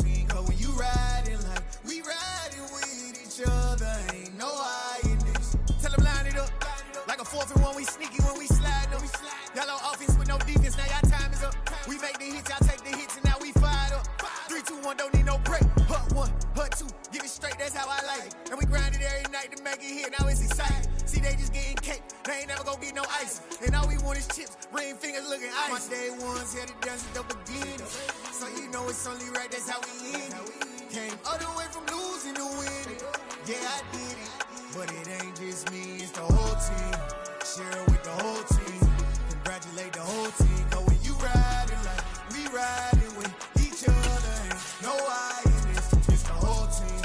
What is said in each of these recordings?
team. Cause when you riding like we riding with each other, ain't no hiding this. Tell them line it up. Like a 4th and 1, we sneaky when we slide them. Y'all on offense with no defense, now y'all time is up. We make the hits, y'all take the hits, and now we fired up. 3, 2, 1, don't need no break. Hut 1, hut 2, give it straight, that's how I like it. And we grind it every night to make it here, now it's exciting. See, they just getting cake, they ain't never gonna get no ice. And all we want is chips, ring fingers looking ice. My day ones had it done since the beginning. So you know it's only right, that's how we end it. Came all the way from losing to winning. Yeah, I did it. But it ain't just me, it's the whole team. Share it with the whole team. Congratulate the whole team. Cause when you riding like we riding with each other, ain't no I in this. It's the whole team.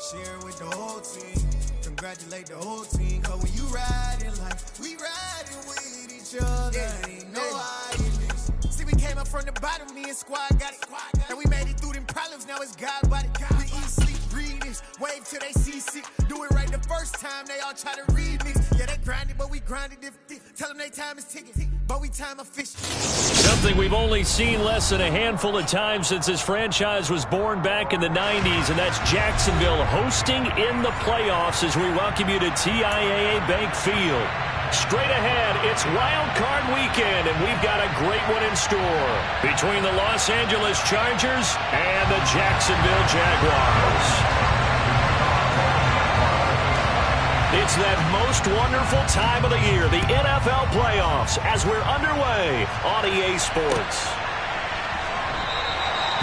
Share it with the whole team. Congratulate the whole team. Cause when you riding like we riding with each other, ain't no I in this. See, we came up from the bottom, me and squad got it. And we made it through them problems, now it's God body. We eat, sleep, breathe this, wave till they see sick. Do it right the first time, they all try to remix. Yeah, they grinded, but we grinded different. Tell them they time is ticking, but we time efficient. Something we've only seen less than a handful of times since this franchise was born back in the 90s, and that's Jacksonville hosting in the playoffs as we welcome you to TIAA Bank Field. Straight ahead, it's Wild Card Weekend, and we've got a great one in store between the Los Angeles Chargers and the Jacksonville Jaguars. It's that most wonderful time of the year, the NFL playoffs, as we're underway on EA Sports.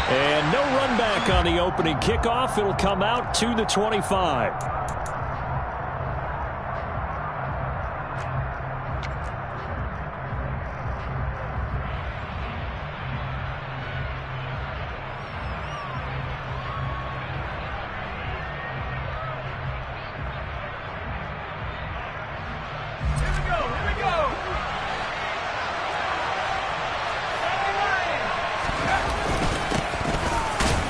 And no run back on the opening kickoff. It'll come out to the 25.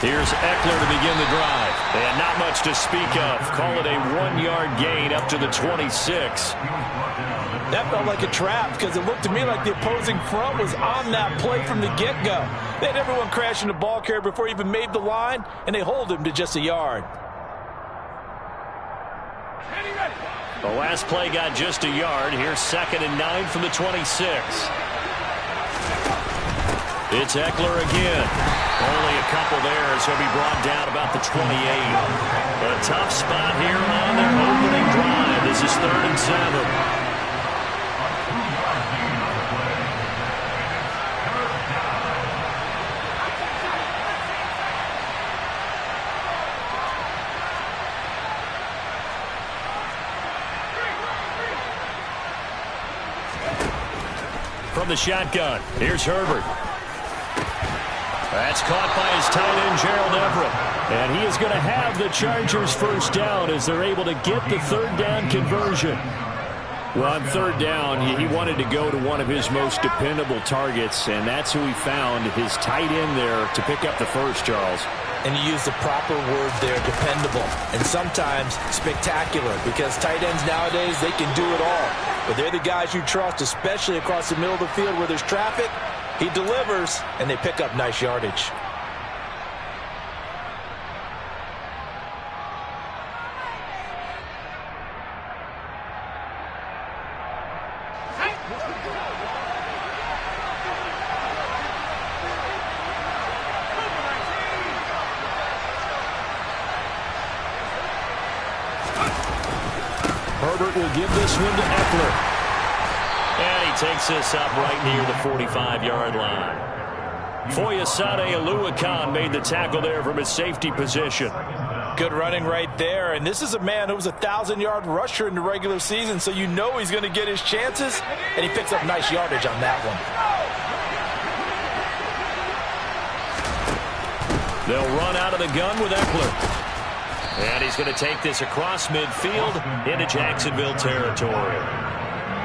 Here's Eckler to begin the drive. And not much to speak of. Call it a 1-yard gain up to the 26. That felt like a trap because it looked to me like the opposing front was on that play from the get-go. They had everyone crashing the ball carrier before he even made the line, and they hold him to just a yard. The last play got just a yard. Here's 2nd and 9 from the 26. It's Eckler again. Only a couple there as he'll be brought down about the 28. A tough spot here on their opening drive. This is 3rd and 7. From the shotgun, here's Herbert. That's caught by his tight end, Gerald Everett. And he is going to have the Chargers first down as they're able to get the 3rd down conversion. Well, on 3rd down, he wanted to go to one of his most dependable targets, and that's who he found, his tight end there, to pick up the first, Charles. And you use the proper word there, dependable, and sometimes spectacular, because tight ends nowadays, they can do it all. But they're the guys you trust, especially across the middle of the field where there's traffic. He delivers, and they pick up nice yardage. Herbert will give this one to Eckler. And he takes this up right near the 45-yard line. Foyesade Oluwakan made the tackle there from his safety position. Good running right there. And this is a man who was a 1,000-yard rusher in the regular season, so you know he's going to get his chances. And he picks up nice yardage on that one. They'll run out of the gun with Eckler. And he's going to take this across midfield into Jacksonville territory.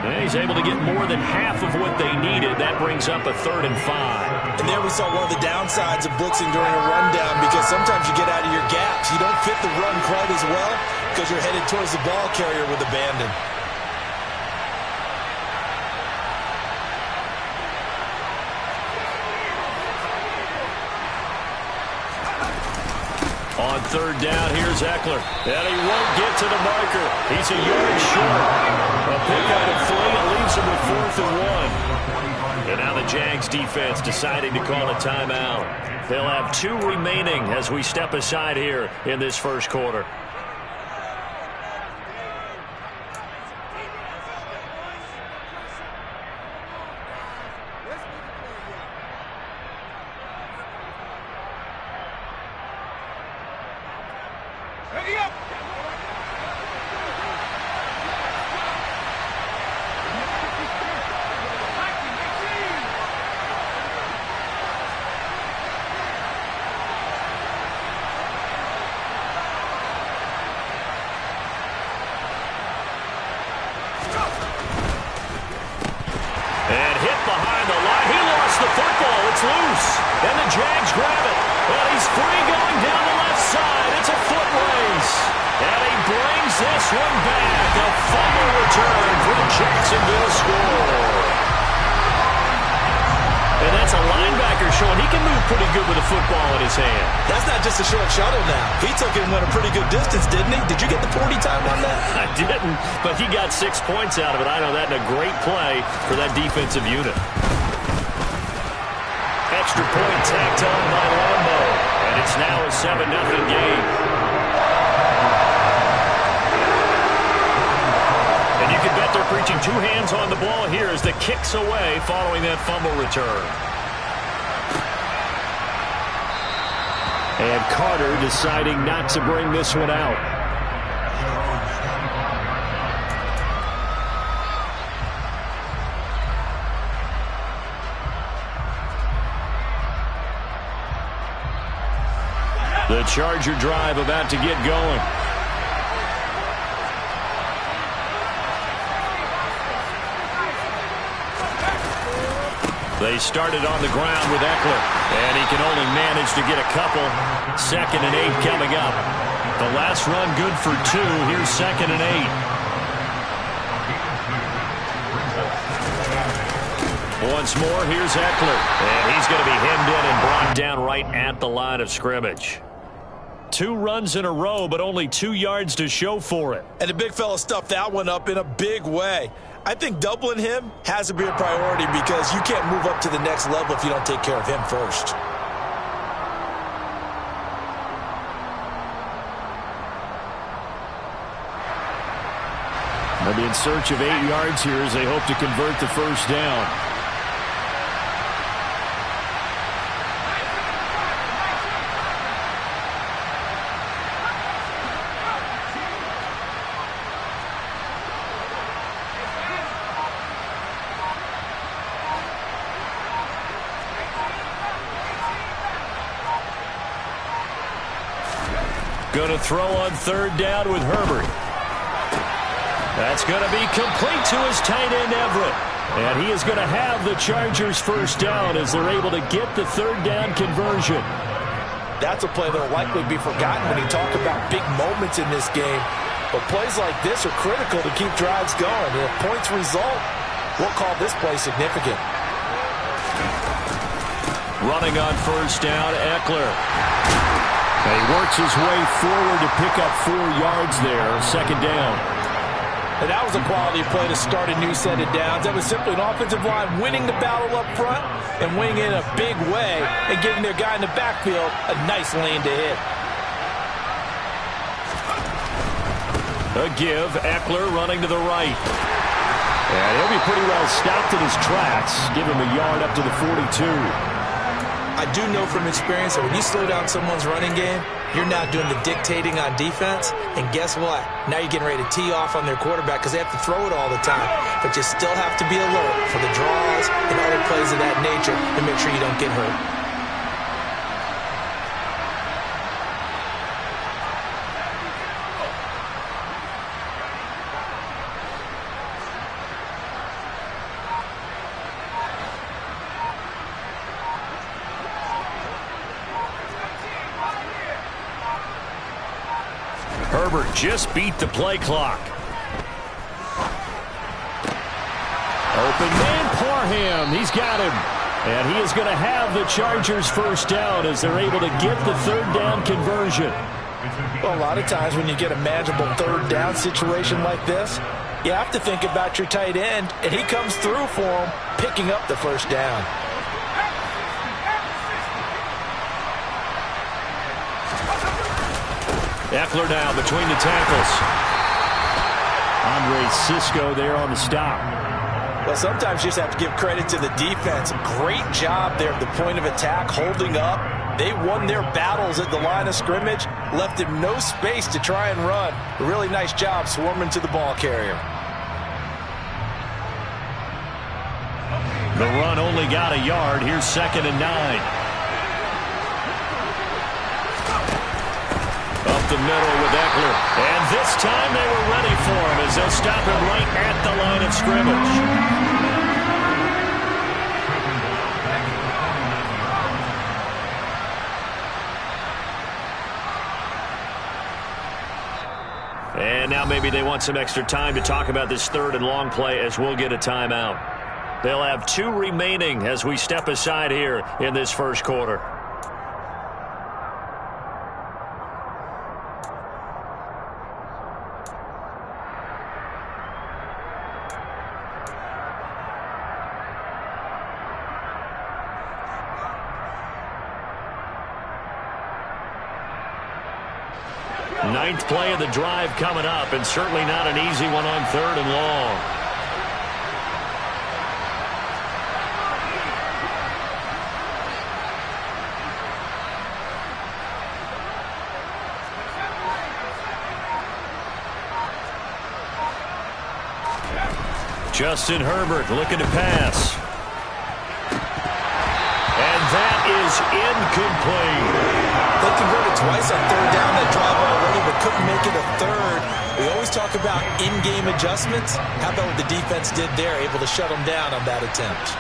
And he's able to get more than half of what they needed. That brings up a 3rd and 5. And there we saw one of the downsides of blitzing during a rundown, because sometimes you get out of your gaps. You don't fit the run quite as well because you're headed towards the ball carrier with abandon. On third down, here's Eckler. And he won't get to the marker. He's a yard short. A pick out of 3. It leaves him with 4th and 1. And now the Jags defense deciding to call a timeout. They'll have 2 remaining as we step aside here in this first quarter. And hit behind the line. He lost the football. It's loose. And the Jags grab it. And he's free going down the left side. It's a foot race. And he brings this one back. A fumble return for the Jacksonville score. And that's a linebacker showing he can move pretty good with a football in his hand. That's not just a short shuttle now. He took it and went a pretty good distance, didn't he? Did you get the 40 time on that? I didn't, but he got 6 points out of it. I know that in a great play for that defensive unit. Extra point tacked on by Lambo. And it's now a 7-0 game. And you can bet they're preaching 2 hands on the ball here as the kick's away following that fumble return. And Carter deciding not to bring this one out. The Charger drive about to get going. They started on the ground with Eckler, and he can only manage to get a couple. 2nd and 8 coming up. The last run good for 2. Here's 2nd and 8. Once more, here's Eckler, and he's going to be hemmed in and brought down right at the line of scrimmage. 2 runs in a row, but only 2 yards to show for it. And the big fella stuffed that one up in a big way. I think doubling him has to be a priority because you can't move up to the next level if you don't take care of him first. They'll be in search of 8 yards here as they hope to convert the first down. Going to throw on third down with Herbert. That's going to be complete to his tight end, Everett. And he is going to have the Chargers first down as they're able to get the third down conversion. That's a play that will likely be forgotten when you talk about big moments in this game. But plays like this are critical to keep drives going. And if points result, we'll call this play significant. Running on first down, Eckler. And he works his way forward to pick up 4 yards there. 2nd down. And that was a quality play to start a new set of downs. That was simply an offensive line winning the battle up front and winning in a big way and giving their guy in the backfield a nice lane to hit. A give, Eckler running to the right. And he'll be pretty well stopped in his tracks. Give him a yard up to the 42. I do know from experience that when you slow down someone's running game, you're not doing the dictating on defense. And guess what? Now you're getting ready to tee off on their quarterback because they have to throw it all the time. But you still have to be alert for the draws and other plays of that nature to make sure you don't get hurt. Herbert just beat the play clock. Open man, Parham. He's got him. And he is going to have the Chargers first down as they're able to get the third down conversion. Well, a lot of times when you get a manageable third down situation like this, you have to think about your tight end, and he comes through for him, picking up the first down. Eckler now between the tackles. Andre Cisco there on the stop. Well, sometimes you just have to give credit to the defense. Great job there at the point of attack, holding up. They won their battles at the line of scrimmage, left him no space to try and run. A really nice job swarming to the ball carrier. The run only got a yard. Here's 2nd and 9. Up the middle with Eckler. And this time they were ready for him as they'll stop him right at the line of scrimmage. And now maybe they want some extra time to talk about this 3rd and long play as we'll get a timeout. They'll have 2 remaining as we step aside here in this first quarter. Ninth play of the drive coming up, and certainly not an easy one on 3rd and long. Justin Herbert looking to pass. And that is incomplete. They converted twice on 3rd down that drive already, but couldn't make it a 3rd. We always talk about in-game adjustments. How about what the defense did there, able to shut them down on that attempt?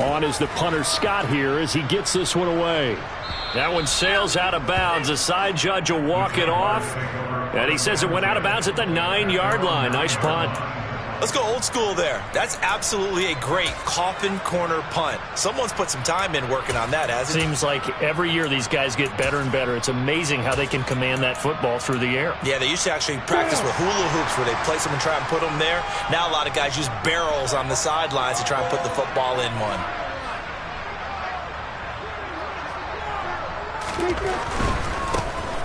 On is the punter Scott here as he gets this one away. That one sails out of bounds. The side judge will walk it off. And he says it went out of bounds at the 9-yard line. Nice punt. Let's go old school there. That's absolutely a great coffin corner punt. Someone's put some time in working on that, hasn't it? Seems like every year these guys get better and better. It's amazing how they can command that football through the air. Yeah, they used to actually practice with hula hoops where they place them and try and put them there. Now a lot of guys use barrels on the sidelines to try and put the football in one.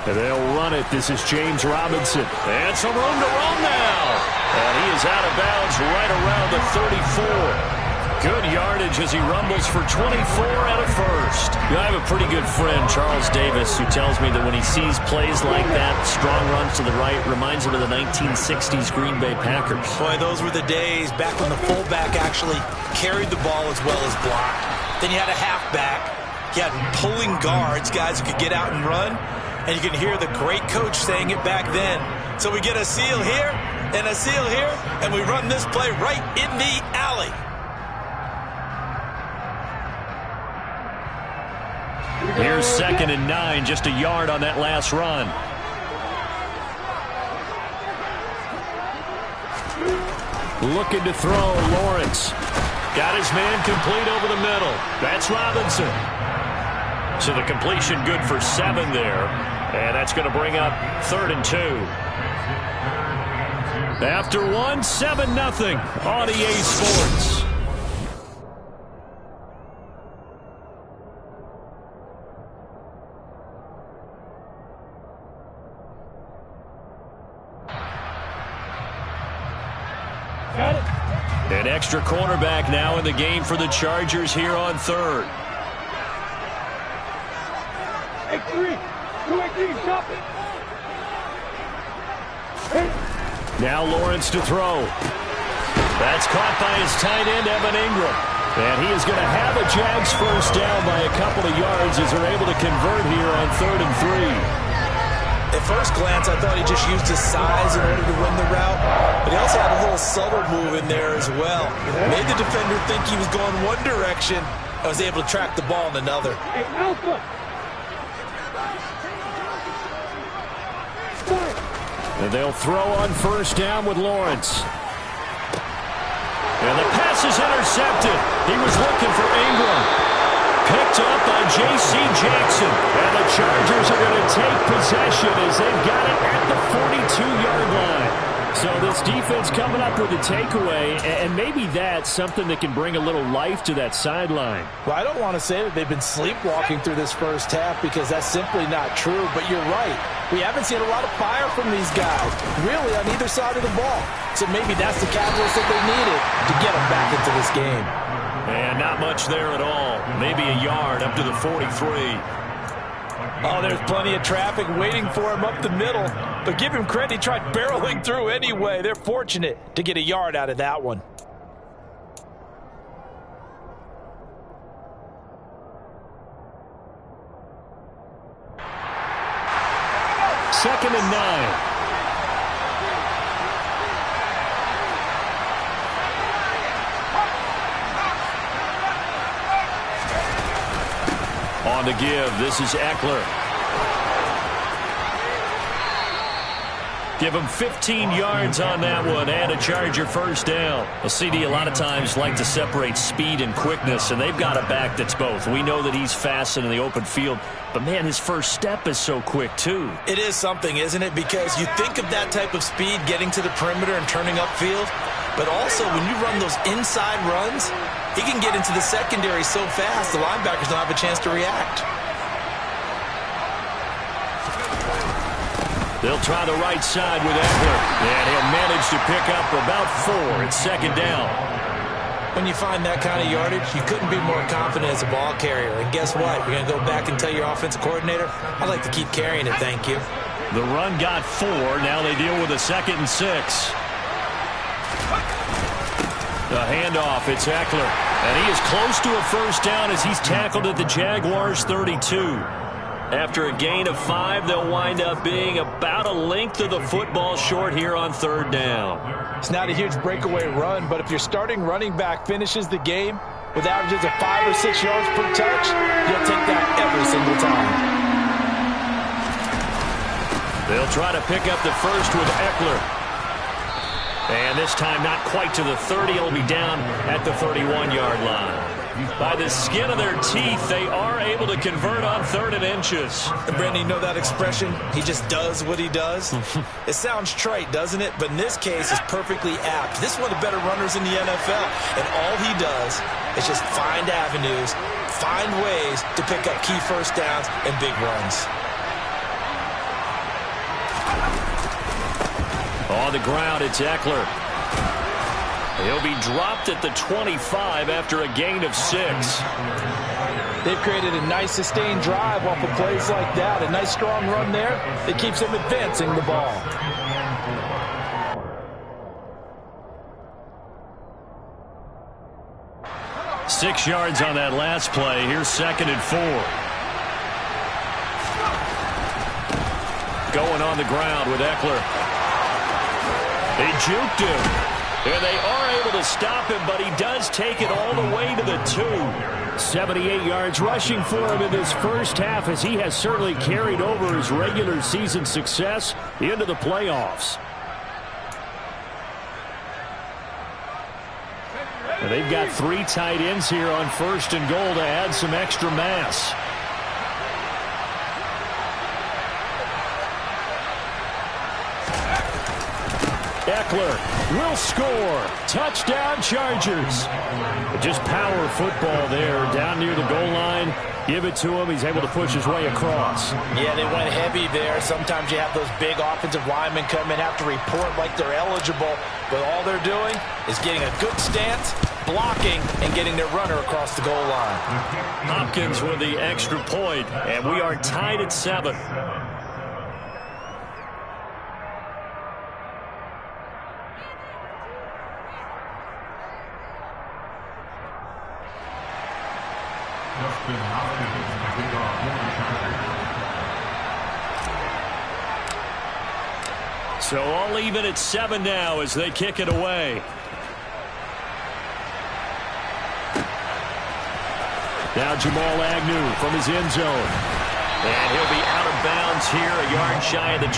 And they'll run it. This is James Robinson. And some room to run now. And he is out of bounds right around the 34. Good yardage as he rumbles for 24 and a first. I have a pretty good friend, Charles Davis, who tells me that when he sees plays like that, strong runs to the right, reminds him of the 1960s Green Bay Packers. Boy, those were the days back when the fullback actually carried the ball as well as blocked. Then you had a halfback. You had pulling guards, guys who could get out and run. And you can hear the great coach saying it back then. So we get a seal here and a seal here, and we run this play right in the alley. Here's 2nd and 9, just a yard on that last run. Looking to throw, Lawrence. Got his man complete over the middle. That's Robinson. So the completion good for 7 there. And that's going to bring up 3rd and 2. After 1, 7-0 on EA Sports. An extra cornerback now in the game for the Chargers here on 3rd. Now Lawrence to throw. That's caught by his tight end, Evan Ingram. And he is going to have a Jags first down by a couple of yards as they're able to convert here on 3rd and 3. At first glance, I thought he just used his size in order to win the route, but he also had a little subtle move in there as well. Made the defender think he was going one direction and was able to track the ball in another. And they'll throw on first down with Lawrence. And the pass is intercepted. He was looking for Ingram. Picked up by J.C. Jackson. And the Chargers are going to take possession as they've got it at the 42-yard line. So this defense coming up with a takeaway, and maybe that's something that can bring a little life to that sideline. Well, I don't want to say that they've been sleepwalking through this first half because that's simply not true, but you're right. We haven't seen a lot of fire from these guys, really, on either side of the ball. So maybe that's the catalyst that they needed to get them back into this game. And not much there at all. Maybe a yard up to the 43. Oh, there's plenty of traffic waiting for him up the middle. But give him credit, he tried barreling through anyway. They're fortunate to get a yard out of that one. Second and 9. On the give, this is Eckler. Give him 15 yards on that one and a Charger first down. Well, CD, a lot of times like to separate speed and quickness, and they've got a back that's both. We know that he's fast in the open field, but, man, his first step is so quick, too. It is something, isn't it? Because you think of that type of speed getting to the perimeter and turning upfield, but also when you run those inside runs, he can get into the secondary so fast the linebackers don't have a chance to react. They'll try the right side with Eckler, and he'll manage to pick up about 4. It's second down. When you find that kind of yardage, you couldn't be more confident as a ball carrier. And guess what? You're going to go back and tell your offensive coordinator, I'd like to keep carrying it, thank you. The run got 4. Now they deal with a 2nd and 6. The handoff, it's Eckler. And he is close to a first down as he's tackled at the Jaguars' 32. After a gain of 5, they'll wind up being about a length of the football short here on third down. It's not a huge breakaway run, but if your starting running back finishes the game with averages of 5 or 6 yards per touch, you'll take that every single time. They'll try to pick up the first with Eckler. And this time not quite to the 30. He'll be down at the 31-yard line. By the skin of their teeth, they are able to convert on 3rd and inches. And Brandon, you know that expression? He just does what he does? It sounds trite, doesn't it? But in this case, it's perfectly apt. This is one of the better runners in the NFL. And all he does is just find avenues, find ways to pick up key first downs and big runs. On the ground, it's Eckler. He'll be dropped at the 25 after a gain of 6. They've created a nice sustained drive off of plays like that. A nice strong run there that keeps them advancing the ball. Six yards on that last play. Here's 2nd and 4. Going on the ground with Eckler. They juked him. And they are able to stop him, but he does take it all the way to the 2. 78 yards rushing for him in this first half as he has certainly carried over his regular season success into the playoffs. And they've got 3 tight ends here on 1st and goal to add some extra mass. Eckler will score. Touchdown, Chargers. Just power football there down near the goal line. Give it to him. He's able to push his way across. Yeah, they went heavy there. Sometimes you have those big offensive linemen come in, have to report like they're eligible. But all they're doing is getting a good stance, blocking, and getting their runner across the goal line. Hopkins with the extra point, and we are tied at 7. So all even at 7 now as they kick it away. Now Jamal Agnew from his end zone. And he'll be out of bounds here, a yard shy of the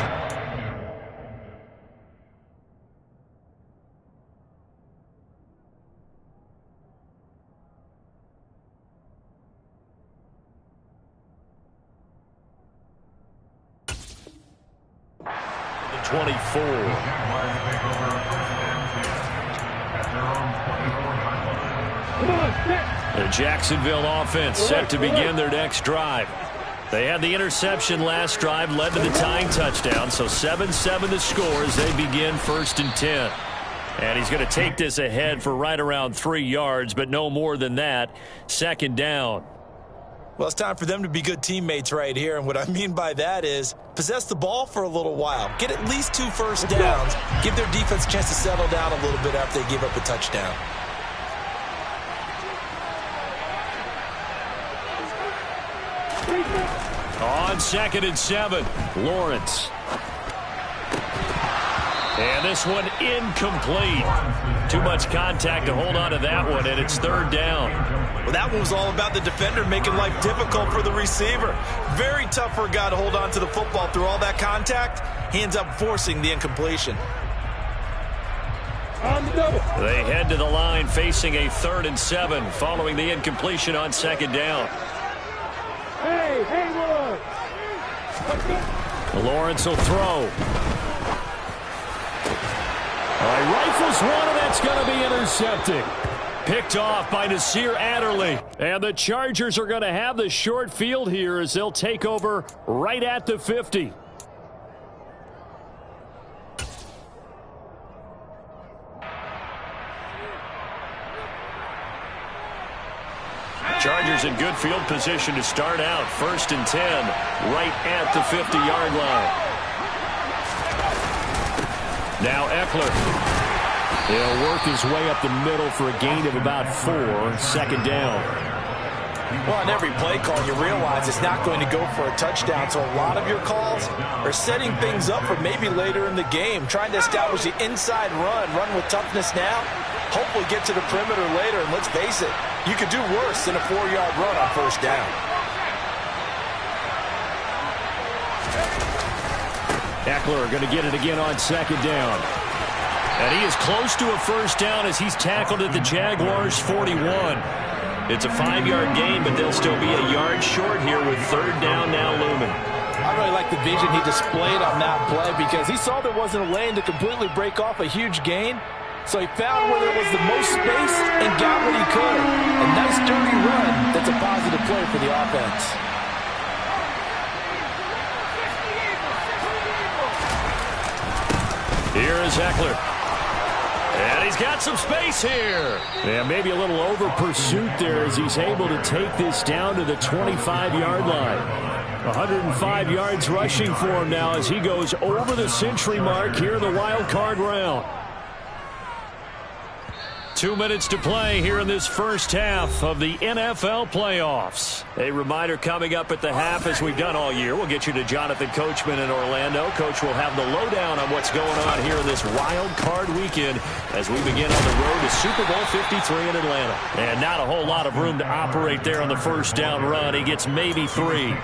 24. The Jacksonville offense set to begin their next drive. They had the interception last drive, led to the tying touchdown, so 7-7 the score as they begin 1st and 10. And he's going to take this ahead for right around 3 yards, but no more than that. 2nd down. Well, it's time for them to be good teammates right here, and what I mean by that is possess the ball for a little while. Get at least 2 first downs. Give their defense a chance to settle down a little bit after they give up a touchdown. On 2nd and 7, Lawrence. And this one incomplete. Too much contact to hold on to that one, and it's 3rd down. Well, that one was all about the defender making life difficult for the receiver. Very tough for a guy to hold on to the football through all that contact. He ends up forcing the incompletion. They head to the line facing a 3rd and 7 following the incompletion on 2nd down. Lawrence will throw. Rifles one, and that's going to be intercepted. Picked off by Nasir Adderley. And the Chargers are going to have the short field here as they'll take over right at the 50. Chargers in good field position to start out. 1st and 10, right at the 50-yard line. Now Eckler. He'll work his way up the middle for a gain of about 4. 2nd down. Well, on every play call, you realize it's not going to go for a touchdown, so a lot of your calls are setting things up for maybe later in the game, trying to establish the inside run with toughness now, hopefully get to the perimeter later, and let's face it, you could do worse than a 4-yard run on 1st down. Eckler going to get it again on 2nd down. And he is close to a 1st down as he's tackled at the Jaguars' 41. It's a 5-yard gain, but they'll still be a yard short here with 3rd down now looming. I really like the vision he displayed on that play because he saw there wasn't a lane to completely break off a huge gain. So he found where there was the most space and got what he could. A nice dirty run that's a positive play for the offense. Here is Eckler. And he's got some space here. Yeah, maybe a little over pursuit there as he's able to take this down to the 25-yard line. 105 yards rushing for him now as he goes over the century mark here in the wild card round. 2 minutes to play here in this first half of the NFL playoffs. A reminder coming up at the half, as we've done all year. We'll get you to Jonathan Coachman in Orlando. Coach will have the lowdown on what's going on here in this wild card weekend as we begin on the road to Super Bowl 53 in Atlanta. And not a whole lot of room to operate there on the 1st down run. He gets maybe 3.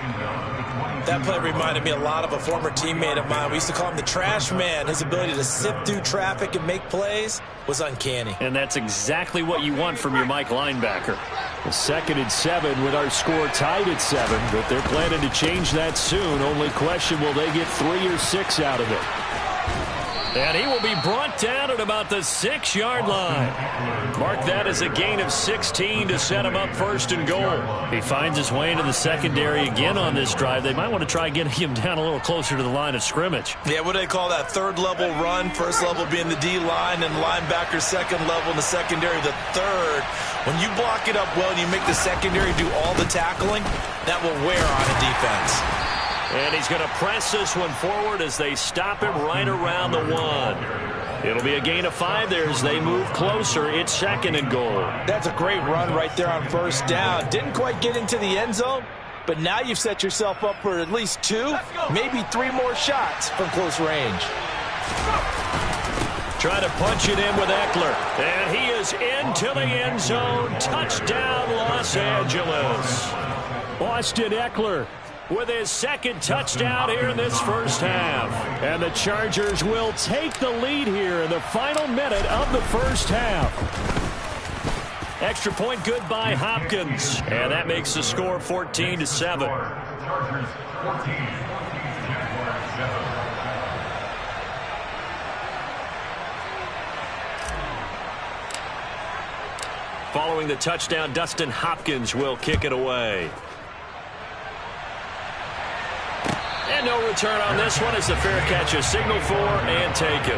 That play reminded me a lot of a former teammate of mine. We used to call him the trash man. His ability to sift through traffic and make plays was uncanny. And that's exactly what you want from your Mike linebacker. The 2nd and 7 with our score tied at 7, but they're planning to change that soon. Only question, will they get 3 or 6 out of it? And he will be brought down at about the 6-yard line. Mark that as a gain of 16 to set him up 1st and goal. He finds his way into the secondary again on this drive. They might want to try getting him down a little closer to the line of scrimmage. Yeah, what do they call that? 3rd level run. 1st level being the D-line, and linebacker 2nd level in the secondary, the 3rd. When you block it up well and you make the secondary do all the tackling, that will wear on a defense. And he's going to press this one forward as they stop him right around the 1. It'll be a gain of 5 there as they move closer. It's 2nd and goal. That's a great run right there on 1st down. Didn't quite get into the end zone, but now you've set yourself up for at least 2, maybe 3 more shots from close range. Trying to punch it in with Eckler. And he is into the end zone. Touchdown, Los Angeles. Austin Eckler with his 2nd touchdown here in this first half. And the Chargers will take the lead here in the final minute of the first half. Extra point good by Hopkins. And that makes the score 14-7. Following the touchdown, Dustin Hopkins will kick it away. And no return on this one as the fair catch is signaled for and taken.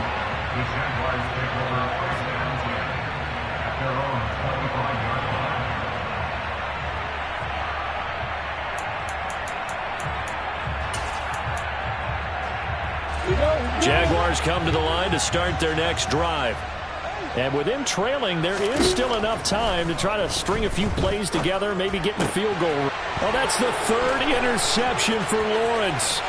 Jaguars come to the line to start their next drive. And with them trailing, there is still enough time to try to string a few plays together, maybe get in the field goal. Well, that's the third interception for Lawrence.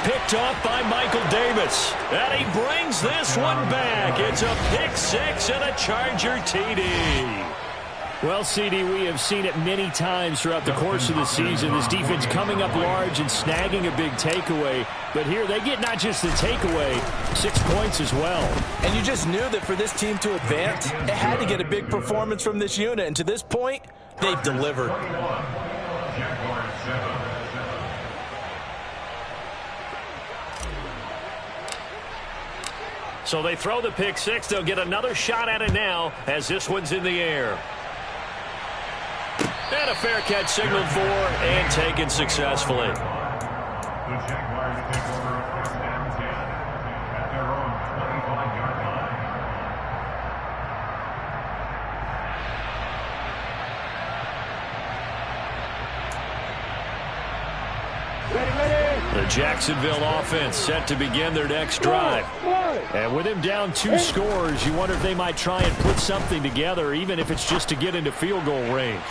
Picked off by Michael Davis. And he brings this one back. It's a pick six and a Charger TD. Well, CD, we have seen it many times throughout the course of the season. This defense coming up large and snagging a big takeaway. But here they get not just the takeaway, 6 points as well. And you just knew that for this team to advance, it had to get a big performance from this unit. And to this point, they've delivered. So they throw the pick six. They'll get another shot at it now as this one's in the air. And a fair catch signaled for and taken successfully. The Jaguars take over first and 10 at their own 25-yard line. The Jacksonville offense set to begin their next drive. And with him down 2 scores, you wonder if they might try and put something together, even if it's just to get into field goal range.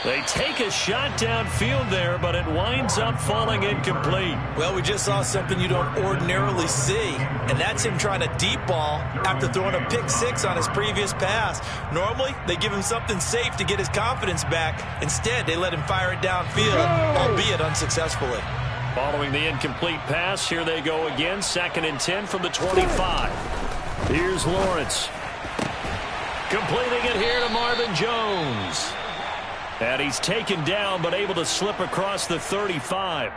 They take a shot downfield there, but it winds up falling incomplete. Well, we just saw something you don't ordinarily see, and that's him trying to deep ball after throwing a pick six on his previous pass. Normally, they give him something safe to get his confidence back. Instead, they let him fire it downfield, albeit unsuccessfully. Following the incomplete pass, here they go again, 2nd and 10 from the 25. Here's Lawrence. Completing it here to Marvin Jones. And he's taken down, but able to slip across the 35.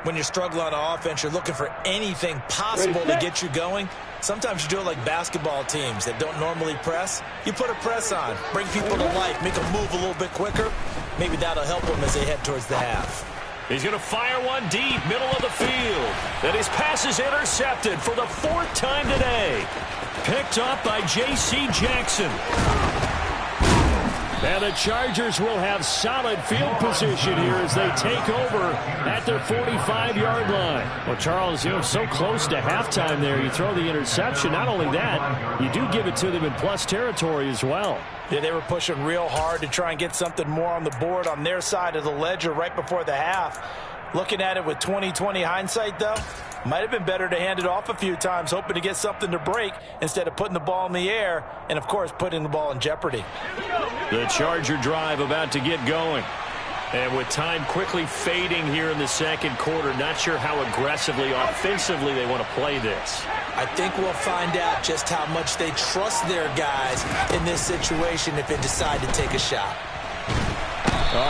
When you struggle on offense, you're looking for anything possible to get you going. Sometimes you do it like basketball teams that don't normally press. You put a press on, bring people to life, make them move a little bit quicker. Maybe that'll help them as they head towards the half. He's going to fire one deep, middle of the field. And his pass is intercepted for the 4th time today. Picked up by J.C. Jackson. And the Chargers will have solid field position here as they take over at their 45-yard line. Well, Charles, you know, so close to halftime there. You throw the interception. Not only that, you do give it to them in plus territory as well. Yeah, they were pushing real hard to try and get something more on the board on their side of the ledger right before the half. Looking at it with 20/20 hindsight, though, might have been better to hand it off a few times, hoping to get something to break instead of putting the ball in the air and, of course, putting the ball in jeopardy. The Charger drive about to get going. And with time quickly fading here in the second quarter, not sure how aggressively, offensively they want to play this. I think we'll find out just how much they trust their guys in this situation if they decide to take a shot.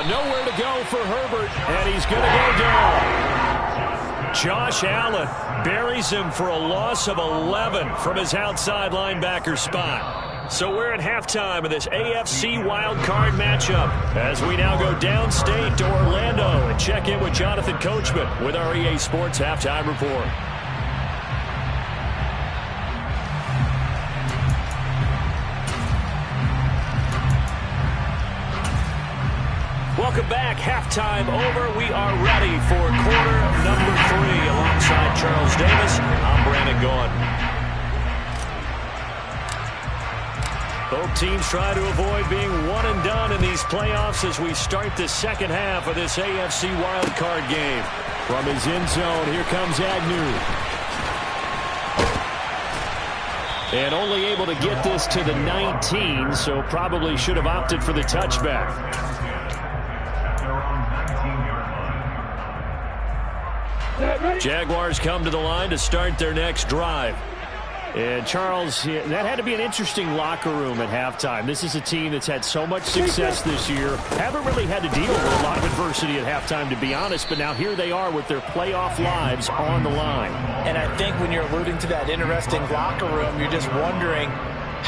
Nowhere to go for Herbert, and he's going to go down. Josh Allen buries him for a loss of 11 from his outside linebacker spot. So we're at halftime of this AFC wildcard matchup as we now go downstate to Orlando and check in with Jonathan Coachman with our EA Sports Halftime Report. Welcome back. Halftime over. We are ready for quarter number 3 alongside Charles Davis. I'm Brandon Gaudin. Both teams try to avoid being one and done in these playoffs as we start the second half of this AFC wildcard game. From his end zone, here comes Agnew. And only able to get this to the 19, so probably should have opted for the touchback. Jaguars come to the line to start their next drive. And Charles, that had to be an interesting locker room at halftime. This is a team that's had so much success this year. Haven't really had to deal with a lot of adversity at halftime, to be honest. But now here they are with their playoff lives on the line. And I think when you're alluding to that interesting locker room, you're just wondering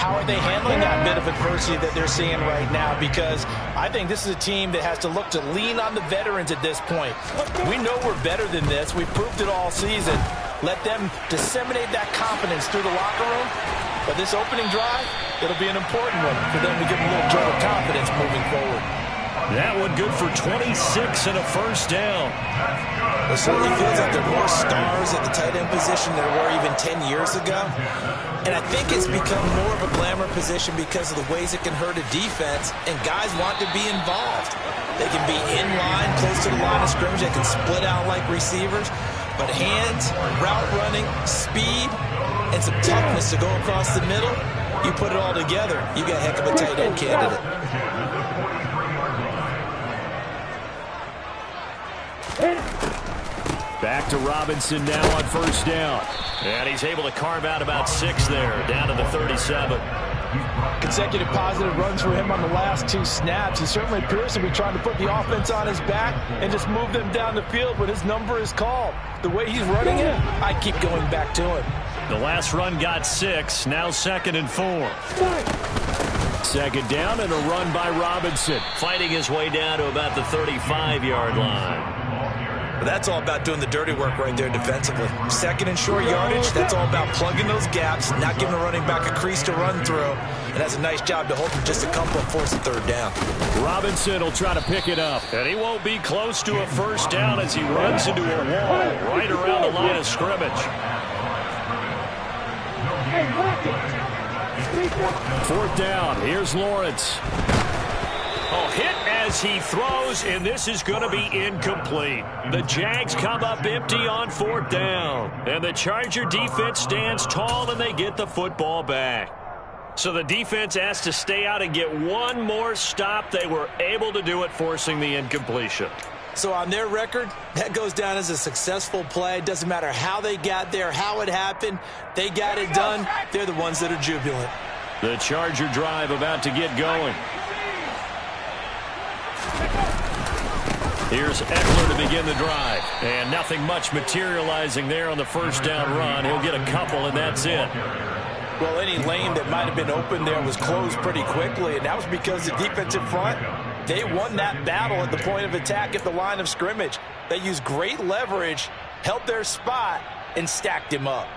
how are they handling that bit of adversity that they're seeing right now? Because I think this is a team that has to look to lean on the veterans at this point. We know we're better than this. We've proved it all season. Let them disseminate that confidence through the locker room. But this opening drive, it'll be an important one for them to get a little jolt of confidence moving forward. That one good for 26 and a first down. It certainly feels like there are more stars at the tight end position than there were even 10 years ago. And I think it's become more of a glamour position because of the ways it can hurt a defense, and guys want to be involved. They can be in line, close to the line of scrimmage. They can split out like receivers. But hands, route running, speed, and some toughness to go across the middle, you put it all together, you got a heck of a tight end candidate. Back to Robinson now on first down. And he's able to carve out about 6 there, down to the 37. Consecutive positive runs for him on the last 2 snaps. He certainly appears to be trying to put the offense on his back and just move them down the field when his number is called. The way he's running it, I keep going back to him. The last run got 6, now 2nd and 4. Second down and a run by Robinson, fighting his way down to about the 35-yard line. But that's all about doing the dirty work right there defensively. Second and short yardage, that's all about plugging those gaps, not giving the running back a crease to run through. And that's a nice job to hold him just a couple and force a third down. Robinson will try to pick it up. And he won't be close to a first down as he runs into a wall right around the line of scrimmage. Fourth down, here's Lawrence. Oh, hit as he throws, and this is going to be incomplete. The Jags come up empty on 4th down. And the Charger defense stands tall, and they get the football back. So the defense has to stay out and get one more stop. They were able to do it, forcing the incompletion. So on their record, that goes down as a successful play. It doesn't matter how they got there, how it happened. They got it done. They're the ones that are jubilant. The Charger drive about to get going. Here's Eckler to begin the drive. And nothing much materializing there on the first down run. He'll get a couple, and that's it. Well, any lane that might have been open there was closed pretty quickly, and that was because the defensive front, they won that battle at the point of attack at the line of scrimmage. They used great leverage, held their spot, and stacked him up.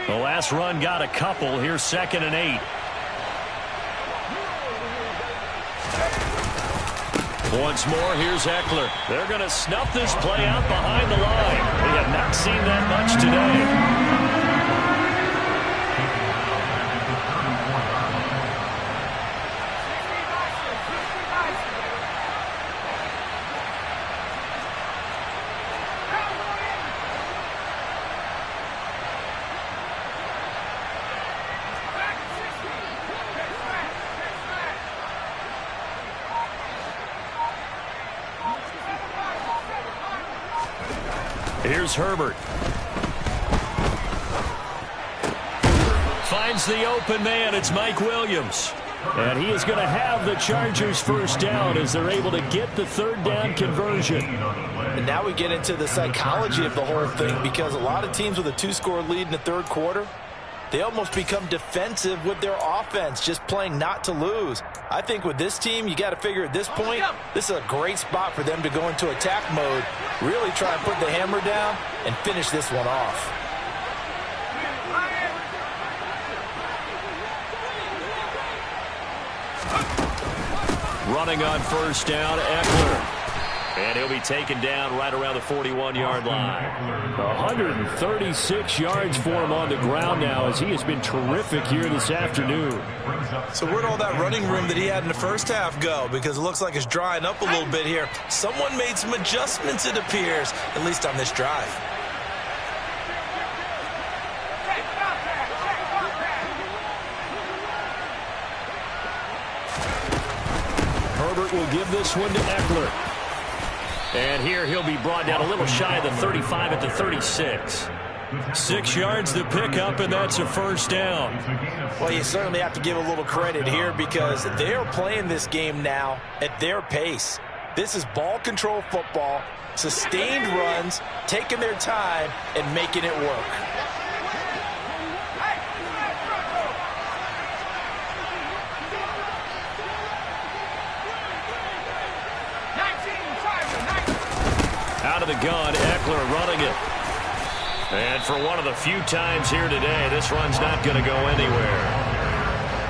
The last run got a couple. Here's 2nd and 8. Once more, here's Eckler. They're going to snuff this play out behind the line. We have not seen that much today. Here's Herbert. Finds the open man. It's Mike Williams. And he is going to have the Chargers first down as they're able to get the 3rd down conversion. And now we get into the psychology of the whole thing, because a lot of teams with a 2-score lead in the 3rd quarter, they almost become defensive with their offense, just playing not to lose. I think with this team, you got to figure at this point, this is a great spot for them to go into attack mode, really try and put the hammer down and finish this one off. Running on first down, Eckler. And he'll be taken down right around the 41-yard line. 136 yards for him on the ground now, as he has been terrific here this afternoon. So where'd all that running room that he had in the first half go? Because it looks like it's drying up a little bit here. Someone made some adjustments, it appears, at least on this drive. Herbert will give this one to Eckler. And here he'll be brought down a little shy of the 35 at the 36. 6 yards to pick up, and that's a first down. Well, you certainly have to give a little credit here, because they're playing this game now at their pace. This is ball control football, sustained runs, taking their time, and making it work. Out of the gun, Eckler running it. And for one of the few times here today, this run's not going to go anywhere.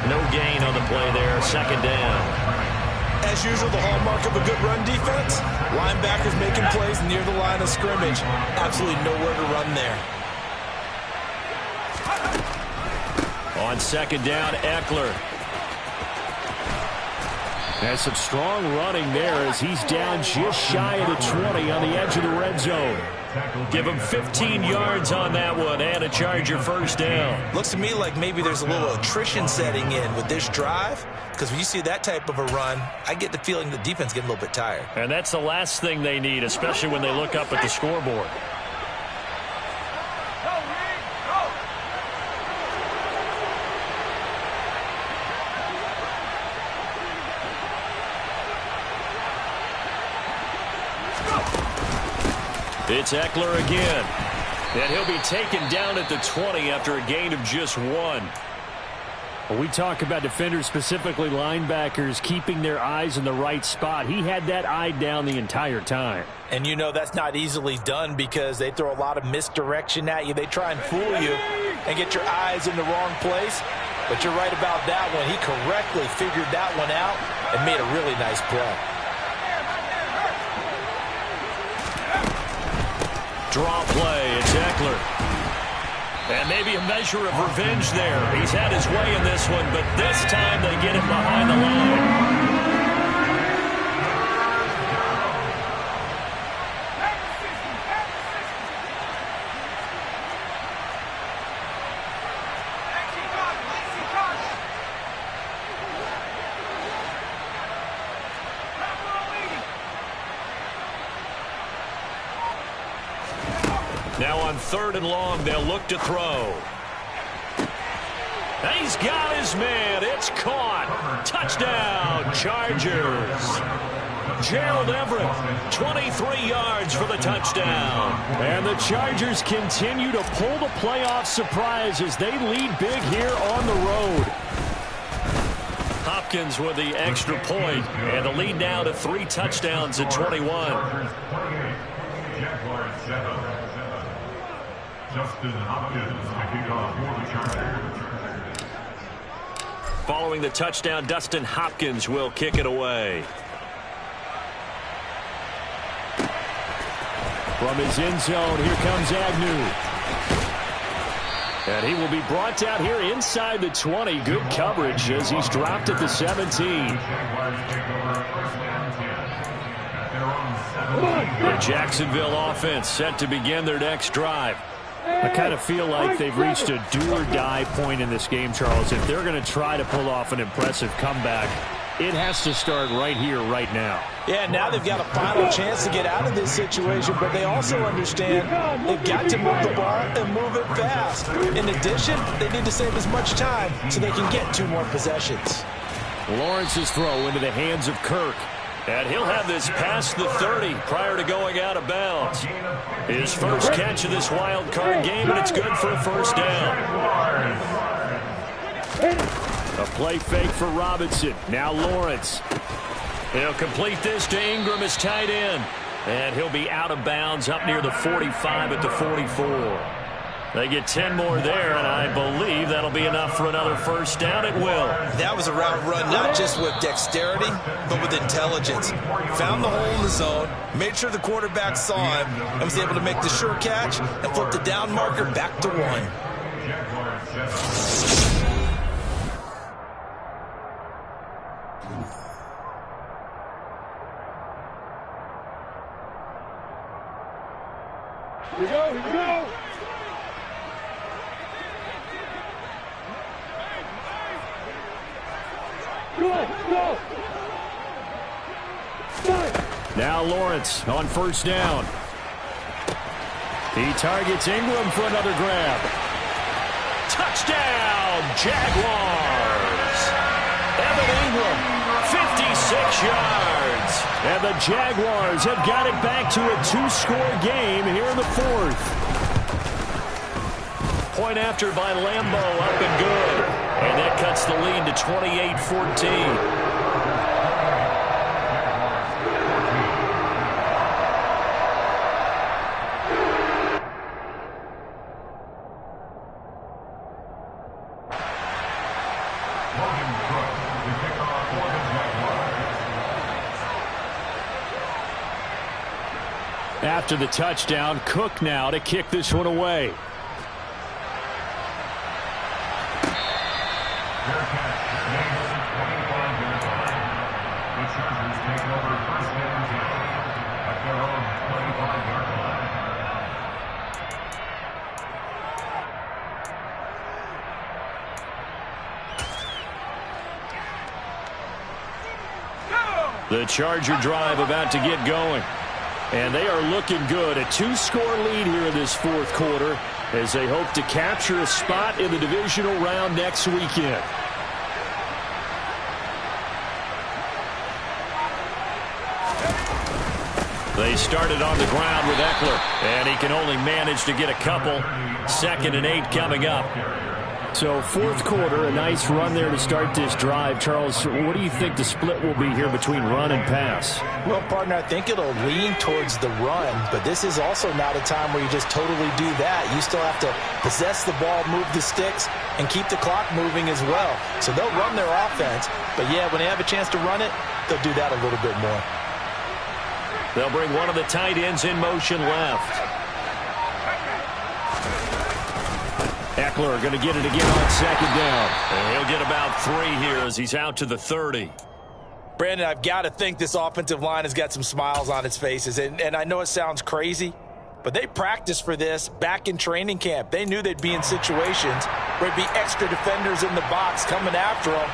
No gain on the play there, second down. As usual, the hallmark of a good run defense, linebackers making plays near the line of scrimmage. Absolutely nowhere to run there. On second down, Eckler. Has some strong running there as he's down just shy of the 20 on the edge of the red zone. Give him 15 yards on that one and a Charger first down. Looks to me like maybe there's a little attrition setting in with this drive, because when you see that type of a run, I get the feeling the defense getting a little bit tired. And that's the last thing they need, especially when they look up at the scoreboard. It's Eckler again. And he'll be taken down at the 20 after a gain of just 1. When we talk about defenders, specifically linebackers, keeping their eyes in the right spot. He had that eye down the entire time. And you know that's not easily done because they throw a lot of misdirection at you. They try and fool you and get your eyes in the wrong place. But you're right about that one. He correctly figured that one out and made a really nice play. Draw play, it's Eckler. And maybe a measure of revenge there. He's had his way in this one, but this time they get him behind the line. Now on 3rd and long, they'll look to throw. He's got his man. It's caught. Touchdown, Chargers. Gerald Everett, 23 yards for the touchdown. And the Chargers continue to pull the playoff surprise as they lead big here on the road. Hopkins with the extra point, and the lead now to 3 touchdowns at 21. Justin Hopkins to kick off for the Chargers. Following the touchdown, Dustin Hopkins will kick it away. From his end zone, here comes Agnew. And he will be brought down here inside the 20. Good coverage as he's dropped at the 17. The Jacksonville offense set to begin their next drive. I kind of feel like they've reached a do-or-die point in this game, Charles. If they're going to try to pull off an impressive comeback, it has to start right here, right now. Yeah, now they've got a final chance to get out of this situation, but they also understand they've got to move the ball and move it fast. In addition, they need to save as much time so they can get 2 more possessions. Lawrence's throw into the hands of Kirk. And he'll have this past the 30 prior to going out of bounds. His first catch of this wild card game, and it's good for a first down. A play fake for Robinson. Now Lawrence. He'll complete this to Ingram as tight end. And he'll be out of bounds up near the 45 at the 44. They get 10 more there, and I believe that'll be enough for another first down. It will. That was a route run not just with dexterity, but with intelligence. Found the hole in the zone, made sure the quarterback saw him, and was able to make the sure catch and flip the down marker back to 1. Here we go, here we go. Now Lawrence on first down. He targets Ingram for another grab. Touchdown, Jaguars! Evan Ingram, 56 yards. And the Jaguars have got it back to a 2-score game here in the 4th. Point after by Lambeau, up and good. And that cuts the lead to 28-14. After the touchdown, Cook now to kick this one away. Fair catch. Nails 25-yard line. The Chargers take over first and 10 at their own 25-yard line. The Charger drive about to get going. And they are looking good. A 2-score lead here in this fourth quarter as they hope to capture a spot in the divisional round next weekend. They started on the ground with Eckler, and he can only manage to get a couple. 2nd and 8 coming up. So fourth quarter, a nice run there to start this drive. Charles, what do you think the split will be here between run and pass? Well, partner, I think it'll lean towards the run, but this is also not a time where you just totally do that. You still have to possess the ball, move the sticks, and keep the clock moving as well. So they'll run their offense, but yeah, when they have a chance to run it, they'll do that a little bit more. They'll bring one of the tight ends in motion left. Eckler going to get it again on 2nd down. And he'll get about 3 here as he's out to the 30. Brandon, I've got to think this offensive line has got some smiles on its faces. And I know it sounds crazy, but they practiced for this back in training camp. They knew they'd be in situations where there'd be extra defenders in the box coming after them,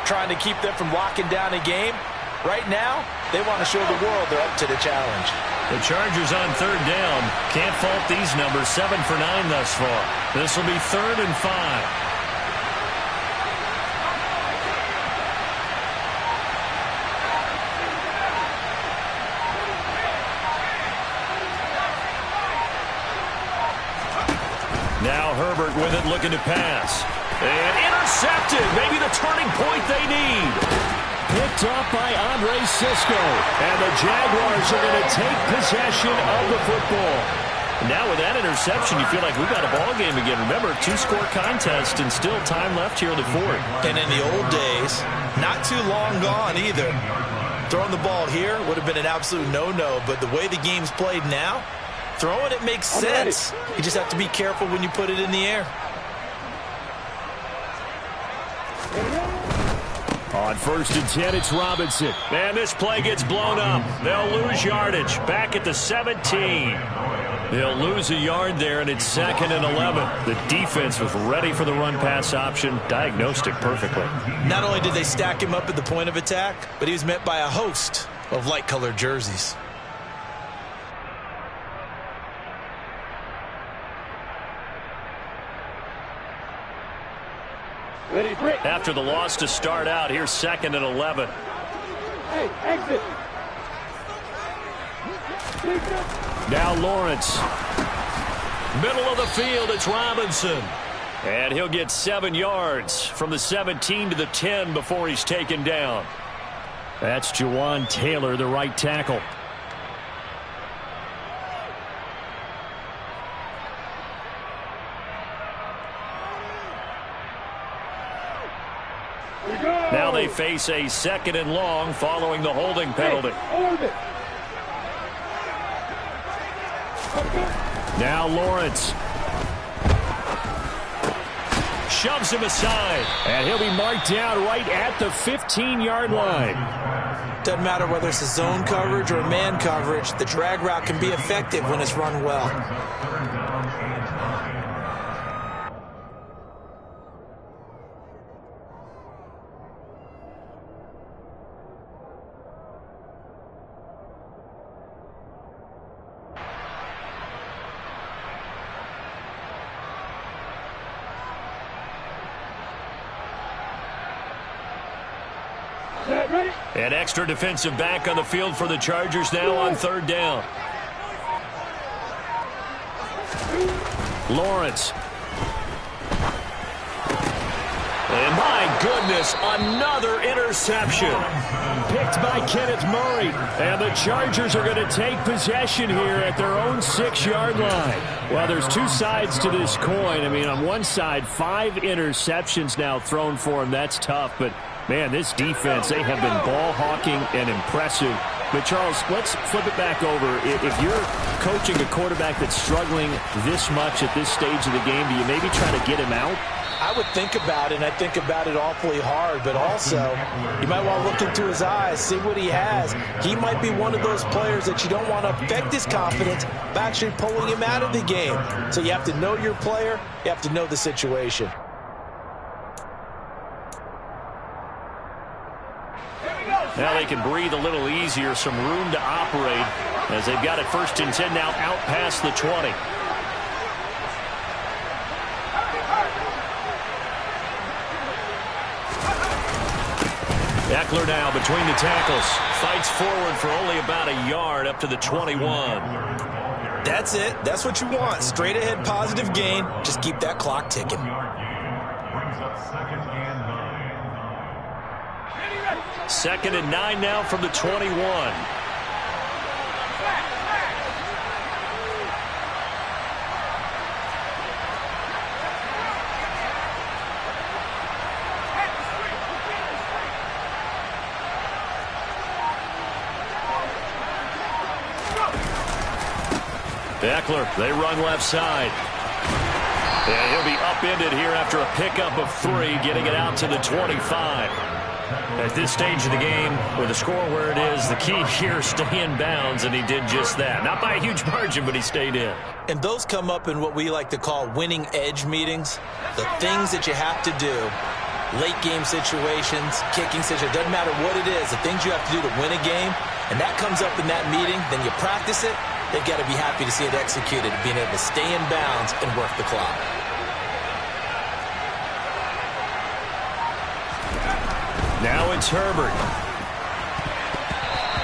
trying to keep them from locking down a game. Right now, they want to show the world they're up to the challenge. The Chargers on 3rd down. Can't fault these numbers. 7 for 9 thus far. This will be 3rd and 5. Now Herbert with it, looking to pass. And intercepted. Maybe the turning point they need. Picked up by Andre Sisco. And the Jaguars are going to take possession of the football. Now with that interception, you feel like we've got a ball game again. Remember, 2-score contest and still time left here in the 4th. And in the old days, not too long gone either. Throwing the ball here would have been an absolute no-no. But the way the game's played now, throwing it makes sense. You just have to be careful when you put it in the air. On 1st and 10, it's Robinson. Man, this play gets blown up. They'll lose yardage. Back at the 17. They'll lose a yard there, and it's 2nd and 11. The defense was ready for the run-pass option. Diagnosed it perfectly. Not only did they stack him up at the point of attack, but he was met by a host of light-colored jerseys. After the loss to start out, here's 2nd and 11. Hey, exit. Now Lawrence. Middle of the field, it's Robinson. And he'll get 7 yards from the 17 to the 10 before he's taken down. That's Jawan Taylor, the right tackle. Now they face a 2nd and long following the holding penalty. Now Lawrence. Shoves him aside. And he'll be marked down right at the 15-yard line. Doesn't matter whether it's a zone coverage or man coverage, the drag route can be effective when it's run well. An extra defensive back on the field for the Chargers now on 3rd down. Lawrence. And my goodness, another interception. Picked by Kenneth Murray. And the Chargers are going to take possession here at their own 6-yard line. Well, there's 2 sides to this coin. I mean, on one side, 5 interceptions now thrown for him. That's tough, but man, this defense, they have been ball hawking and impressive But, Charles, let's flip it back over. If you're coaching a quarterback that's struggling this much at this stage of the game, do you maybe try to get him out? I would think about it, and I think about it awfully hard, but also you might want to look into his eyes, see what he has. He might be one of those players that you don't want to affect his confidence by actually pulling him out of the game. So you have to know your player, you have to know the situation. Now they can breathe a little easier, some room to operate as they've got it 1st and 10 now out past the 20. Eckler now between the tackles. Fights forward for only about a yard up to the 21. That's it. That's what you want. Straight ahead positive gain. Just keep that clock ticking. Brings up 2nd and 9. 2nd and 9 now from the 21. Eckler, they run left side. And he'll be upended here after a pickup of 3, getting it out to the 25. At this stage of the game, with the score where it is, the key here, stay in bounds, and he did just that. Not by a huge margin, but he stayed in. And those come up in what we like to call winning edge meetings. The things that you have to do, late game situations, kicking situations, doesn't matter what it is, the things you have to do to win a game, and that comes up in that meeting, then you practice it. They've got to be happy to see it executed, being able to stay in bounds and work the clock. Now it's Herbert.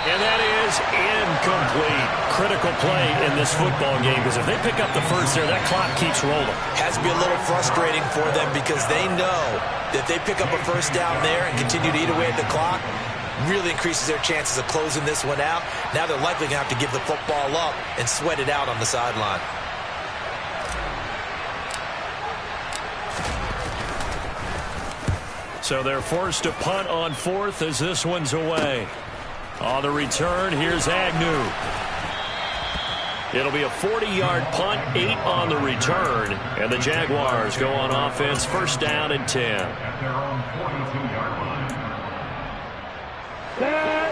And that is incomplete. Critical play in this football game, because if they pick up the first there, that clock keeps rolling. Has to be a little frustrating for them because they know that they pick up a first down there and continue to eat away at the clock, really increases their chances of closing this one out. Now they're likely going to have to give the football up and sweat it out on the sideline. So they're forced to punt on 4th as this one's away. On the return, here's Agnew. It'll be a 40-yard punt, 8 on the return, and the Jaguars go on offense, 1st down and 10. At their own 42-yard line.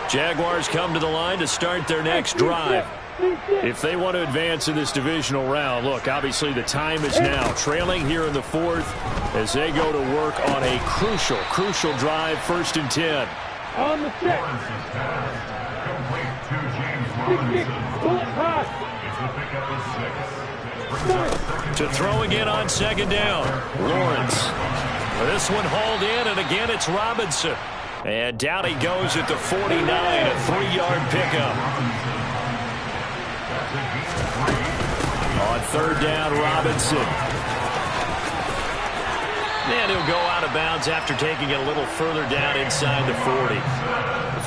Jaguars come to the line to start their next drive. If they want to advance in this divisional round, look, obviously the time is now. Trailing here in the 4th as they go to work on a crucial drive, 1st and 10. On the set. Lawrence's pass, complete to James Robinson. It's a pickup of 6. Brings up 2nd To throw again on 2nd down. Lawrence. This one hauled in, and again it's Robinson. And down he goes at the 49, a 3-yard pickup. On 3rd down, Robinson. And he'll go out of bounds after taking it a little further down inside the 40.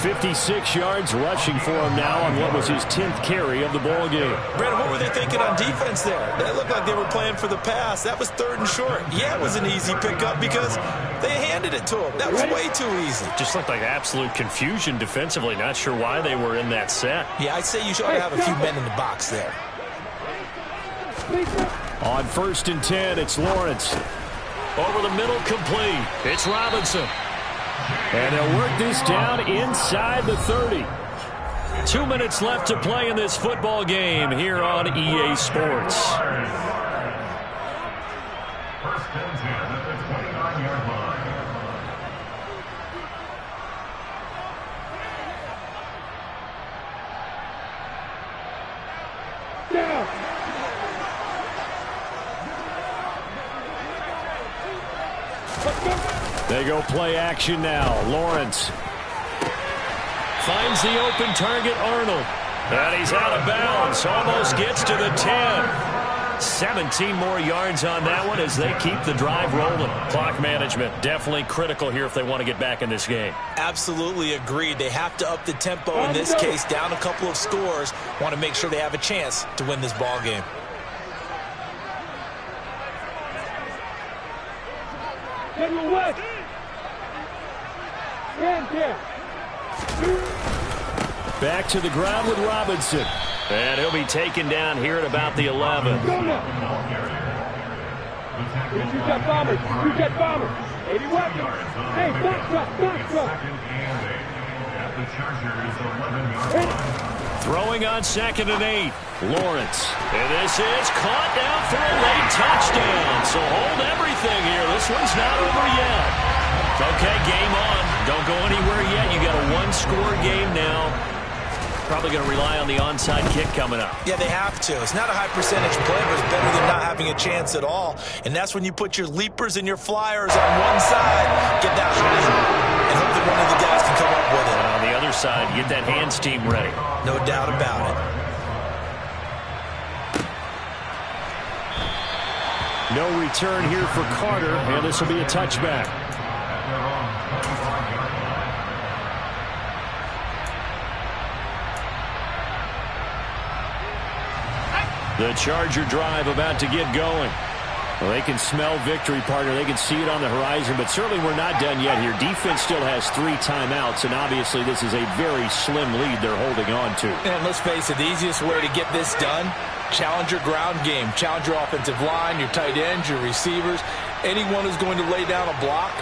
56 yards rushing for him now on what was his 10th carry of the ball game. Brandon, what were they thinking on defense there? That looked like they were playing for the pass. That was 3rd and short. Yeah, it was an easy pickup because they handed it to him. That was way too easy. Just looked like absolute confusion defensively. Not sure why they were in that set. Yeah, I'd say you should have a few men in the box there. On 1st and 10, it's Lawrence. Over the middle, complete. It's Robinson. And they'll work this down inside the 30. 2 minutes left to play in this football game here on EA Sports. 1st and 10 at the 29-yard line. Down. They go play action now. Lawrence finds the open target, Arnold. And he's out of bounds. Almost gets to the 10. 17 more yards on that one as they keep the drive rolling. Clock management definitely critical here if they want to get back in this game. Absolutely agreed. They have to up the tempo in this case, down a couple of scores. Want to make sure they have a chance to win this ball game. General West. Hands here. Back to the ground with Robinson. And he'll be taken down here at about the 11. Go now. Shoot that bomber. Shoot that bomber. 80 weapons. Hey, box truck, box truck. Throwing on 2nd and 8. Lawrence. And this is caught down for a late touchdown. So hold everything here. This one's not over yet. Okay, game on. Don't go anywhere yet. You got a one-score game now. Probably going to rely on the onside kick coming up. Yeah, they have to. It's not a high percentage play, but it's better than not having a chance at all. And that's when you put your leapers and your flyers on one side, get that high hop, and hope that one of the guys can come up with it. And on the other side, get that hands team ready. No doubt about it. No return here for Carter, and this will be a touchback. The Charger drive about to get going. Well, they can smell victory, partner. They can see it on the horizon, but certainly we're not done yet here. Defense still has 3 timeouts, and obviously this is a very slim lead they're holding on to. And let's face it, the easiest way to get this done, challenge your ground game. Challenge your offensive line, your tight ends, your receivers. Anyone who's going to lay down a block,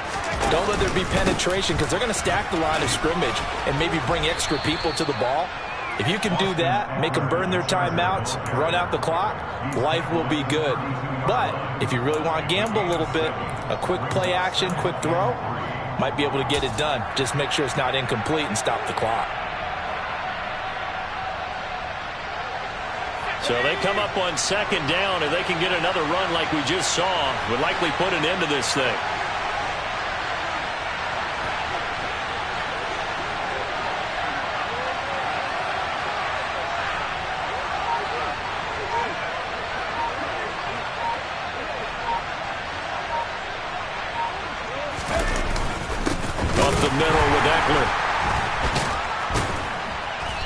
don't let there be penetration because they're going to stack the line of scrimmage and maybe bring extra people to the ball. If you can do that, make them burn their timeouts, run out the clock, life will be good. But if you really want to gamble a little bit, a quick play action, quick throw, might be able to get it done. Just make sure it's not incomplete and stop the clock. So they come up on 2nd down, and they can get another run like we just saw. Would likely put an end to this thing.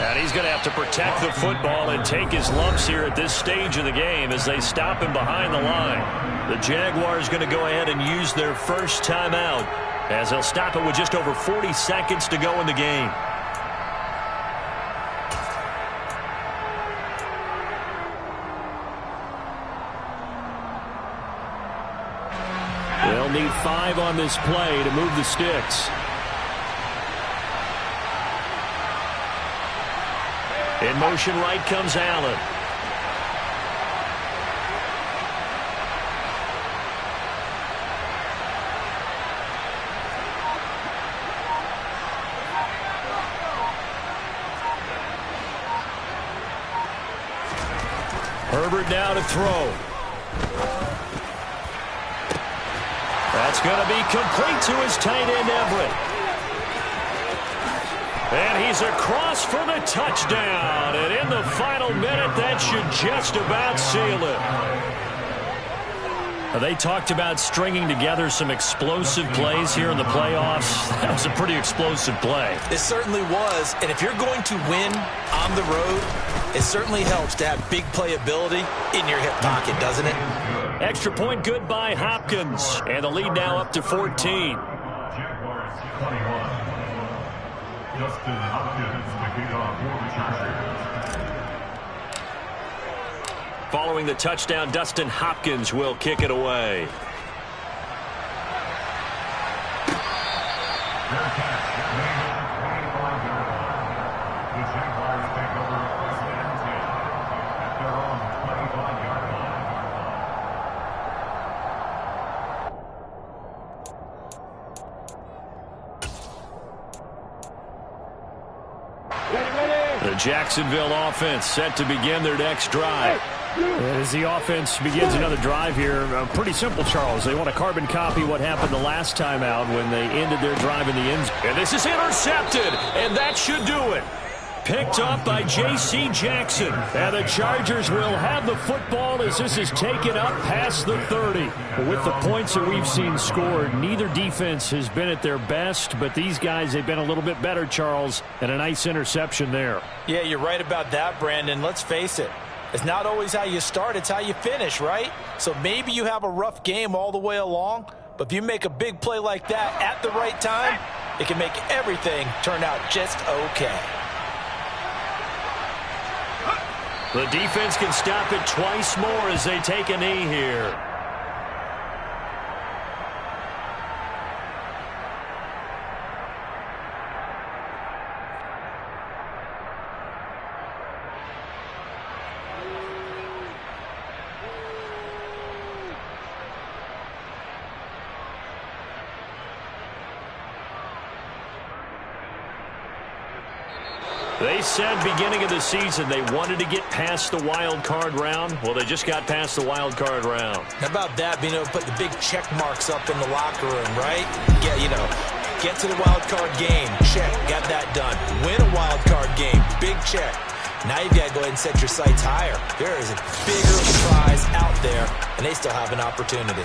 And he's going to have to protect the football and take his lumps here at this stage of the game as they stop him behind the line. The Jaguars going to go ahead and use their first timeout as they'll stop it with just over 40 seconds to go in the game. They'll need 5 on this play to move the sticks. In motion right comes Allen. Herbert now to throw. That's going to be complete to his tight end Everett. And he's across for the touchdown. And in the final minute, that should just about seal it. They talked about stringing together some explosive plays here in the playoffs. That was a pretty explosive play. It certainly was. And if you're going to win on the road, it certainly helps to have big playability in your hip pocket, doesn't it? Extra point good by Hopkins. And the lead now up to 14. Jaguars 21. Justin Hopkins to kick off for the Chargers. Following the touchdown, Dustin Hopkins will kick it away. Fair catch. Made over 25-yard line. The Jaguars take over first and 10 at their own 25-yard line. The Jacksonville offense set to begin their next drive. As the offense begins another drive here, pretty simple, Charles. They want to carbon copy what happened the last time out when they ended their drive in the end zone. And this is intercepted, and that should do it. Picked up by J.C. Jackson. And the Chargers will have the football as this is taken up past the 30. With the points that we've seen scored, neither defense has been at their best, but these guys, they've been a little bit better, Charles, and a nice interception there. Yeah, you're right about that, Brandon. Let's face it. It's not always how you start, it's how you finish, right? So maybe you have a rough game all the way along, but if you make a big play like that at the right time, it can make everything turn out just okay. The defense can stop it twice more as they take a knee here. They said beginning of the season they wanted to get past the wild card round. Well, they just got past the wild card round. How about that, being able to put the big check marks up in the locker room, right? Get to the wild card game. Check, got that done. Win a wild card game. Big check. Now you've got to go ahead and set your sights higher. There is a bigger prize out there, and they still have an opportunity.